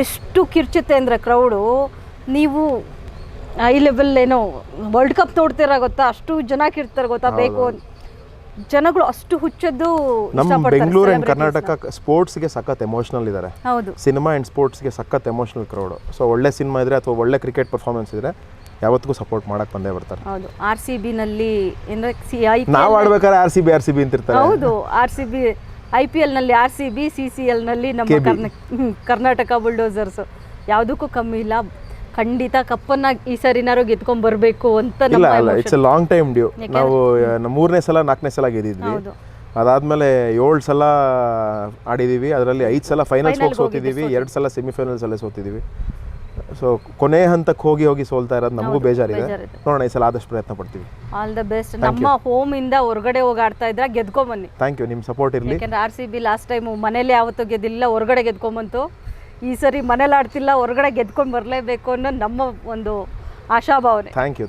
ಎಷ್ಟು ಕಿರ್ಚುತ್ತೆ ಅಂದರೆ ಕ್ರೌಡು. ನೀವು ಹೈ ಲೆವೆಲ್ ಏನೋ ವರ್ಲ್ಡ್ ಕಪ್ ನೋಡ್ತೀರಾ ಗೊತ್ತಾ, ಅಷ್ಟು ಜನ ಕಿರ್ತಾರೆ ಗೊತ್ತಾ, ಬೇಕು ಜನಗಳು ಅಷ್ಟು ಹುಚ್ಚದ್ದು. ನಮ್ಮ ಬೆಂಗಳೂರು ಆ್ಯಂಡ್ ಕರ್ನಾಟಕ ಸ್ಪೋರ್ಟ್ಸ್ಗೆ ಸಖತ್ ಎಮೋಷನಲ್ ಇದ್ದಾರೆ. ಹೌದು, ಸಿನಿಮಾ ಆ್ಯಂಡ್ ಸ್ಪೋರ್ಟ್ಸ್ಗೆ ಸಖತ್ ಎಮೋಷನಲ್ ಕ್ರೌಡು. ಸೊ ಒಳ್ಳೆ ಸಿನಿಮಾ ಇದ್ರೆ ಅಥವಾ ಒಳ್ಳೆ ಕ್ರಿಕೆಟ್ ಪರ್ಫಾರ್ಮೆನ್ಸ್ ಇದ್ರೆ ಯಾವತ್ತಿಗೂ ಸಪೋರ್ಟ್ ಮಾಡಕ್ಕೆ ಬಂದೇ ಬರ್ತಾರೆ. ಹೌದು. RCBನಲ್ಲಿ ನಾವು ಆಡ್ಬೇಕಾದ್ರೆ RCB ಅಂತಿರ್ತಾರೆ. ಹೌದು, RCB IPL ನಲ್ಲಿ RCB, CCL ನಲ್ಲಿ ನಮ್ಮ ಕರ್ನಾಟಕ ಬುಲ್ಡೋಸರ್ಸ್ ಯಾವುದಕ್ಕೂ ಕಮ್ಮಿ ಇಲ್ಲ. ಖಂಡಿತ ಕಪ್ಪನ್ನ ಈ ಸರಿನಾರು ಗೆದ್ಕೊಂಡ್ ಬರಬೇಕು ಅಂತ ಇಲ್ಲ ಅಲ್ಲ, it's a long time due. ನಾವು 3ನೇ ಸಲ 4ನೇ ಸಲ ಗೆದ್ದಿದ್ವಿ. ಅದಾದ್ಮೇಲೆ 7 ಸಲ ಆಡಿದೀವಿ. ಅದರಲ್ಲಿ 5 ಸಲ ಫೈನಲ್ಸ್ ಹೋಗಿ ಸೋತಿದ್ದೀವಿ, 2 ಸಲ ಸೆಮಿಫೈನಲ್ಸ್ ಅಲ್ಲೇ ಸೋತಿದ್ದೀವಿ. ಸೊ ಕೊನೆ ಹಂತಕ್ಕೆ ಹೋಗಿ ಸೋಲ್ತಾ ಇರೋದು ನಮಗೂ ಬೇಜಾರಿದೆ. ನೋಡೋಣ, ಈ ಸಲ ಆದಷ್ಟು ಪ್ರಯತ್ನ ಪಡ್ತೀವಿ. All the best. ನಮ್ಮ ಹೋಮ್ ಇಂದ ಹೊರಗಡೆ ಹೋಗಿ ಆಡ್ತಾ ಇದ್ರೆ ಗೆದ್ಕೊಂಡ್ ಬನ್ನಿ. ಥ್ಯಾಂಕ್ ಯು, ನಿಮ್ಮ ಸಪೋರ್ಟ್ ಇರಲಿ. ಯಾಕಂದ್ರೆ RCB ಲಾಸ್ಟ್ ಟೈಮ್ ಮನೇಲಿ ಯಾವತ್ತೂ ಗೆದ್ದಿಲ್ಲ, ಹೊರಗಡೆ ಗೆದ್ಕೊಂಬಂತು. ಈ ಸರಿ ಮನೇಲಿ ಆಡ್ತಿಲ್ಲ, ಹೊರಗಡೆ ಗೆದ್ಕೊಂಡು ಬರಲೇಬೇಕು ಅನ್ನೋ ನಮ್ಮ ಒಂದು ಆಶಾಭಾವನೆ. Thank you.